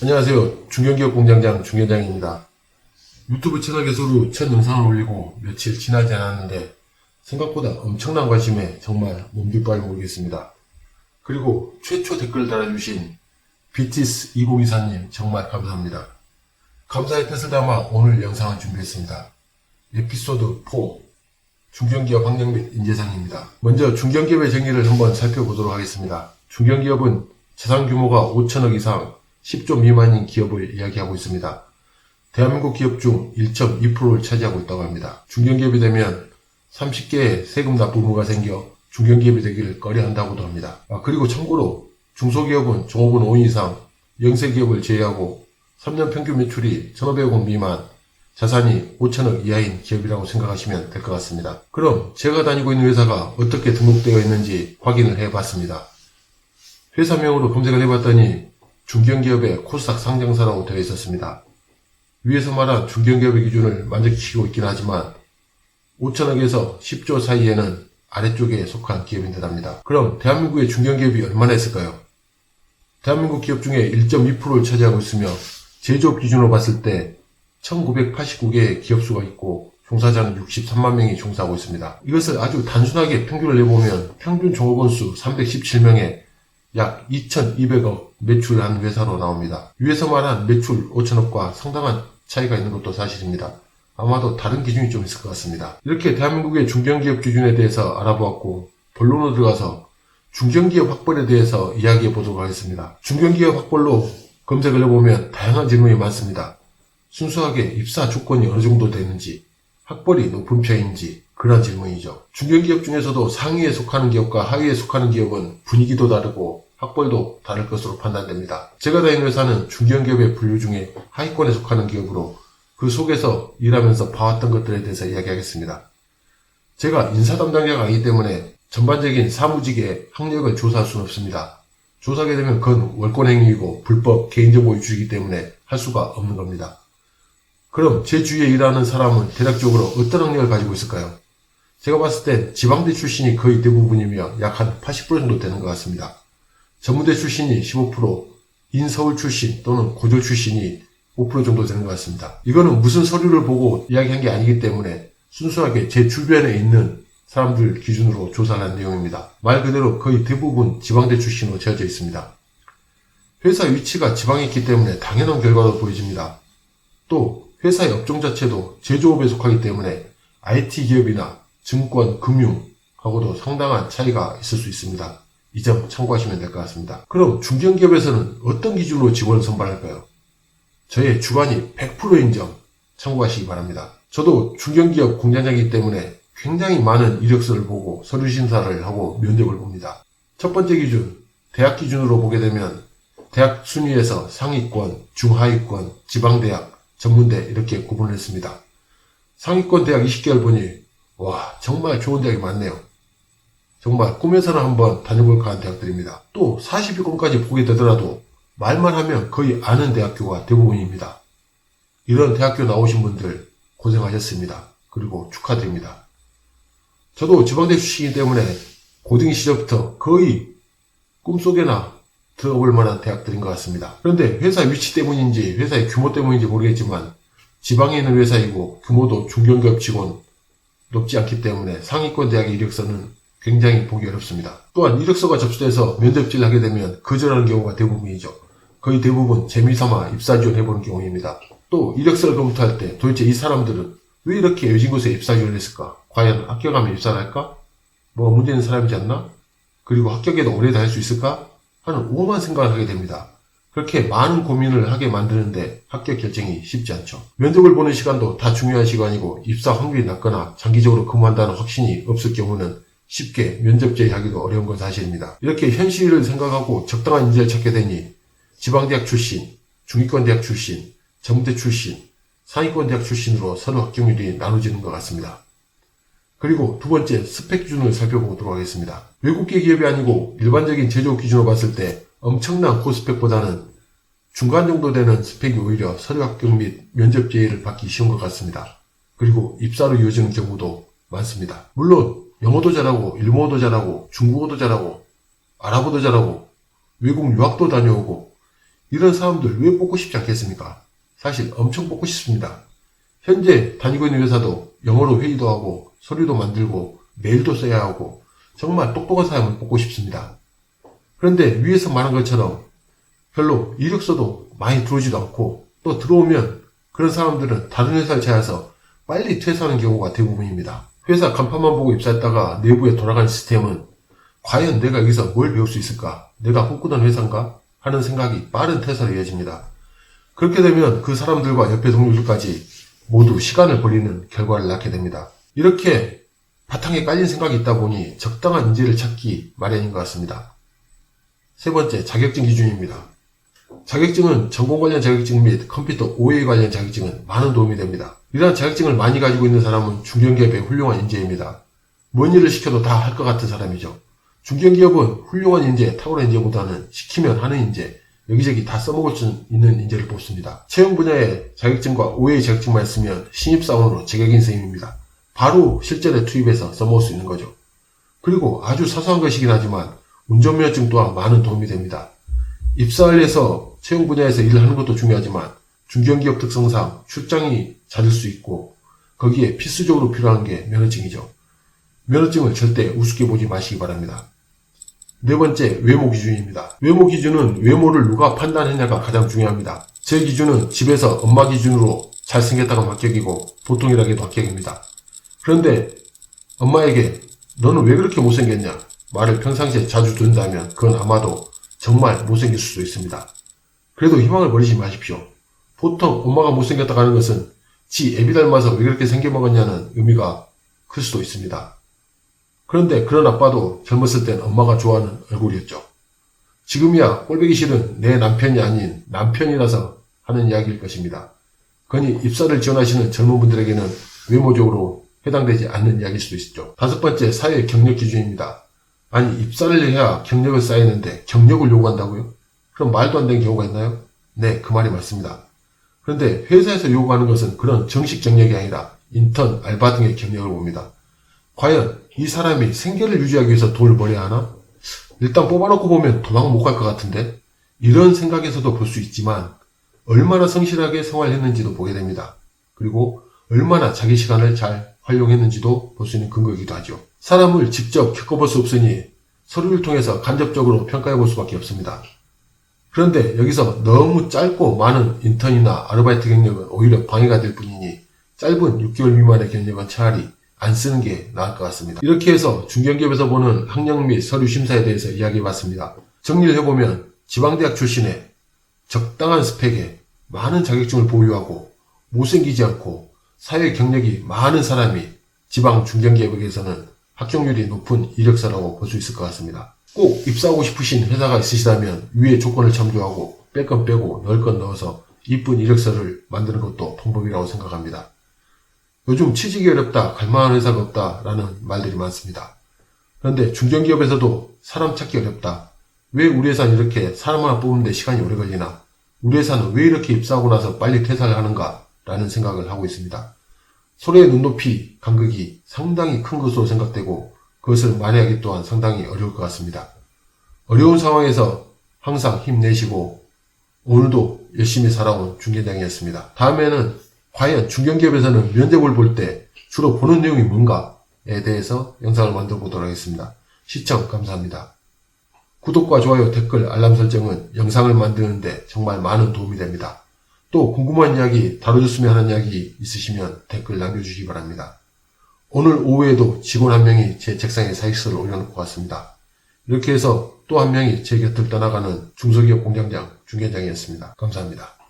안녕하세요. 중견기업 공장장 중견장입니다. 유튜브 채널 개설 후 첫 영상을 올리고 며칠 지나지 않았는데 생각보다 엄청난 관심에 정말 몸둘 바를 모르겠습니다. 그리고 최초 댓글 달아주신 BTS2024님 정말 감사합니다. 감사의 뜻을 담아 오늘 영상을 준비했습니다. 에피소드 4 중견기업 확령 및 인재상입니다. 먼저 중견기업의 정의를 한번 살펴보도록 하겠습니다. 중견기업은 자산 규모가 5천억 이상 10조 미만인 기업을 이야기하고 있습니다. 대한민국 기업 중 1.2%를 차지하고 있다고 합니다. 중견기업이 되면 30개의 세금 납부 의무가 생겨 중견기업이 되기를 꺼려한다고도 합니다. 그리고 참고로 중소기업은 종업원 5인 이상, 영세기업을 제외하고 3년 평균 매출이 1,500억 원 미만, 자산이 5천억 이하인 기업이라고 생각하시면 될 것 같습니다. 그럼 제가 다니고 있는 회사가 어떻게 등록되어 있는지 확인을 해봤습니다. 회사명으로 검색을 해봤더니 중견기업의 코스닥 상장사라고 되어 있었습니다. 위에서 말한 중견기업의 기준을 만족시키고 있긴 하지만 5천억에서 10조 사이에는 아래쪽에 속한 기업인 듯 합니다. 그럼 대한민국의 중견기업이 얼마나 있을까요? 대한민국 기업 중에 1.2%를 차지하고 있으며 제조업 기준으로 봤을 때 1989개의 기업수가 있고 종사자는 63만 명이 종사하고 있습니다. 이것을 아주 단순하게 평균을 내보면 평균 종업원 수 317명에 약 2,200억 매출한 회사로 나옵니다. 위에서 말한 매출 5천억과 상당한 차이가 있는 것도 사실입니다. 아마도 다른 기준이 좀 있을 것 같습니다. 이렇게 대한민국의 중견기업 기준에 대해서 알아보았고 본론으로 들어가서 중견기업 학벌에 대해서 이야기해 보도록 하겠습니다. 중견기업 학벌로 검색을 해보면 다양한 질문이 많습니다. 순수하게 입사 조건이 어느 정도 되는지, 학벌이 높은 편인지 그런 질문이죠. 중견기업 중에서도 상위에 속하는 기업과 하위에 속하는 기업은 분위기도 다르고 학벌도 다를 것으로 판단됩니다. 제가 다니는 회사는 중견기업의 분류 중에 하위권에 속하는 기업으로 그 속에서 일하면서 봐왔던 것들에 대해서 이야기하겠습니다. 제가 인사 담당자가 아니기 때문에 전반적인 사무직의 학력을 조사할 수는 없습니다. 조사하게 되면 그건 월권행위이고 불법 개인정보 유출이기 때문에 할 수가 없는 겁니다. 그럼 제 주위에 일하는 사람은 대략적으로 어떤 학력을 가지고 있을까요? 제가 봤을 땐 지방대 출신이 거의 대부분이며 약 한 80% 정도 되는 것 같습니다. 전무대 출신이 15%, 인서울 출신 또는 고졸 출신이 5% 정도 되는 것 같습니다. 이거는 무슨 서류를 보고 이야기한 게 아니기 때문에 순수하게 제 주변에 있는 사람들 기준으로 조사를 한 내용입니다. 말 그대로 거의 대부분 지방대 출신으로 채워져 있습니다. 회사 위치가 지방에 있기 때문에 당연한 결과로 보여집니다. 또 회사의 업종 자체도 제조업에 속하기 때문에 IT 기업이나 증권, 금융하고도 상당한 차이가 있을 수 있습니다. 이 점 참고하시면 될 것 같습니다. 그럼 중견기업에서는 어떤 기준으로 직원을 선발할까요? 저의 주관이 100%인 점 참고하시기 바랍니다. 저도 중견기업 공장장이기 때문에 굉장히 많은 이력서를 보고 서류 심사를 하고 면접을 봅니다. 첫 번째 기준, 대학 기준으로 보게 되면 대학 순위에서 상위권, 중하위권, 지방대학, 전문대 이렇게 구분을 했습니다. 상위권 대학 20개를 보니 와 정말 좋은 대학이 많네요. 정말 꿈에서는 한번 다녀볼까 하는 대학들입니다. 또 40위권까지 보게 되더라도 말만 하면 거의 아는 대학교가 대부분입니다. 이런 대학교 나오신 분들 고생하셨습니다. 그리고 축하드립니다. 저도 지방대 출신이기 때문에 고등 시절부터 거의 꿈속에나 들어볼 만한 대학들인 것 같습니다. 그런데 회사 위치 때문인지 회사의 규모 때문인지 모르겠지만 지방에 있는 회사이고 규모도 중견기업 치곤 높지 않기 때문에 상위권 대학의 이력서는 굉장히 보기 어렵습니다. 또한 이력서가 접수돼서 면접지를 하게 되면 거절하는 경우가 대부분이죠. 거의 대부분 재미삼아 입사 지원해보는 경우입니다. 또 이력서를 검토할 때 도대체 이 사람들은 왜 이렇게 여진 곳에 입사 지원을 했을까? 과연 합격하면 입사를 할까? 뭐가 문제 있는 사람이지 않나? 그리고 합격에도 오래 다닐 수 있을까? 하는 오만 생각을 하게 됩니다. 그렇게 많은 고민을 하게 만드는데 합격 결정이 쉽지 않죠. 면접을 보는 시간도 다 중요한 시간이고 입사 확률이 낮거나 장기적으로 근무한다는 확신이 없을 경우는 쉽게 면접 제의하기도 어려운 건 사실입니다. 이렇게 현실을 생각하고 적당한 인재를 찾게 되니 지방대학 출신, 중위권 대학 출신, 전무대 출신, 상위권 대학 출신으로 서류 합격률이 나눠지는 것 같습니다. 그리고 두 번째 스펙 기준을 살펴보도록 하겠습니다. 외국계 기업이 아니고 일반적인 제조업 기준으로 봤을 때 엄청난 고스펙보다는 중간 정도 되는 스펙이 오히려 서류 합격 및 면접 제의를 받기 쉬운 것 같습니다. 그리고 입사로 이어지는 경우도 많습니다. 물론 영어도 잘하고 일본어도 잘하고 중국어도 잘하고 아랍어도 잘하고 외국 유학도 다녀오고 이런 사람들 왜 뽑고 싶지 않겠습니까? 사실 엄청 뽑고 싶습니다. 현재 다니고 있는 회사도 영어로 회의도 하고 서류도 만들고 메일도 써야 하고 정말 똑똑한 사람을 뽑고 싶습니다. 그런데 위에서 말한 것처럼 별로 이력서도 많이 들어오지도 않고 또 들어오면 그런 사람들은 다른 회사를 찾아서 빨리 퇴사하는 경우가 대부분입니다. 회사 간판만 보고 입사했다가 내부에 돌아가는 시스템은 과연 내가 여기서 뭘 배울 수 있을까? 내가 꿈꾸던 회사인가? 하는 생각이 빠른 퇴사로 이어집니다. 그렇게 되면 그 사람들과 옆에 동료들까지 모두 시간을 버리는 결과를 낳게 됩니다. 이렇게 바탕에 깔린 생각이 있다 보니 적당한 인재를 찾기 마련인 것 같습니다. 세 번째, 자격증 기준입니다. 자격증은 전공 관련 자격증 및 컴퓨터 OA 관련 자격증은 많은 도움이 됩니다. 이러한 자격증을 많이 가지고 있는 사람은 중견기업의 훌륭한 인재입니다. 뭔 일을 시켜도 다 할 것 같은 사람이죠. 중견기업은 훌륭한 인재, 탁월한 인재보다는 시키면 하는 인재, 여기저기 다 써먹을 수 있는 인재를 뽑습니다. 채용 분야의 자격증과 OA 자격증만 있으면 신입사원으로 제격인 셈입니다. 바로 실전에 투입해서 써먹을 수 있는 거죠. 그리고 아주 사소한 것이긴 하지만 운전면허증 또한 많은 도움이 됩니다. 입사를 해서 채용 분야에서 일을 하는 것도 중요하지만 중견기업 특성상 출장이 잦을 수 있고 거기에 필수적으로 필요한 게 면허증이죠. 면허증을 절대 우습게 보지 마시기 바랍니다. 네 번째, 외모 기준입니다. 외모 기준은 외모를 누가 판단했냐가 가장 중요합니다. 제 기준은 집에서 엄마 기준으로 잘생겼다가 합격이고 보통이라기도 합격입니다. 그런데 엄마에게 너는 왜 그렇게 못생겼냐 말을 평상시에 자주 듣는다면 그건 아마도 정말 못생길 수도 있습니다. 그래도 희망을 버리지 마십시오. 보통 엄마가 못생겼다고 하는 것은 지 애비 닮아서 왜 그렇게 생겨먹었냐는 의미가 클 수도 있습니다. 그런데 그런 아빠도 젊었을 땐 엄마가 좋아하는 얼굴이었죠. 지금이야 꼴보기 싫은 내 남편이 아닌 남편이라서 하는 이야기일 것입니다. 그러니 입사를 지원하시는 젊은 분들에게는 외모적으로 해당되지 않는 이야기일 수도 있죠. 다섯 번째, 사회 경력 기준입니다. 아니 입사를 해야 경력을 쌓이는데 경력을 요구한다고요? 그럼 말도 안 되는 경우가 있나요? 네, 그 말이 맞습니다. 그런데 회사에서 요구하는 것은 그런 정식 경력이 아니라 인턴, 알바 등의 경력을 봅니다. 과연 이 사람이 생계를 유지하기 위해서 돈을 벌여야 하나? 일단 뽑아놓고 보면 도망 못 갈 것 같은데? 이런 생각에서도 볼 수 있지만 얼마나 성실하게 생활했는지도 보게 됩니다. 그리고 얼마나 자기 시간을 잘 활용했는지도 볼 수 있는 근거이기도 하죠. 사람을 직접 겪어볼 수 없으니 서류를 통해서 간접적으로 평가해 볼 수밖에 없습니다. 그런데 여기서 너무 짧고 많은 인턴이나 아르바이트 경력은 오히려 방해가 될 뿐이니 짧은 6개월 미만의 경력은 차라리 안 쓰는 게 나을 것 같습니다. 이렇게 해서 중견기업에서 보는 학력 및 서류 심사에 대해서 이야기해봤습니다. 정리를 해보면 지방대학 출신의 적당한 스펙에 많은 자격증을 보유하고 못생기지 않고 사회 경력이 많은 사람이 지방 중견기업에게서는 합격률이 높은 이력서라고 볼 수 있을 것 같습니다. 꼭 입사하고 싶으신 회사가 있으시다면 위의 조건을 참조하고 뺄 건 빼고 넣을 건 넣어서 이쁜 이력서를 만드는 것도 방법이라고 생각합니다. 요즘 취직이 어렵다, 갈만한 회사가 없다 라는 말들이 많습니다. 그런데 중견기업에서도 사람 찾기 어렵다. 왜 우리 회사는 이렇게 사람 하나 뽑는데 시간이 오래 걸리나? 우리 회사는 왜 이렇게 입사하고 나서 빨리 퇴사를 하는가? 라는 생각을 하고 있습니다. 서로의 눈높이, 간극이 상당히 큰 것으로 생각되고 그것을 만회하기 또한 상당히 어려울 것 같습니다. 어려운 상황에서 항상 힘내시고 오늘도 열심히 살아온 중견장이었습니다. 다음에는 과연 중견기업에서는 면접을 볼 때 주로 보는 내용이 뭔가에 대해서 영상을 만들어 보도록 하겠습니다. 시청 감사합니다. 구독과 좋아요, 댓글, 알람 설정은 영상을 만드는데 정말 많은 도움이 됩니다. 또 궁금한 이야기, 다뤄줬으면 하는 이야기 있으시면 댓글 남겨주시기 바랍니다. 오늘 오후에도 직원 한 명이 제 책상에 사직서를 올려놓고 갔습니다. 이렇게 해서 또 한 명이 제 곁을 떠나가는 중소기업 공장장, 중견장이었습니다. 감사합니다.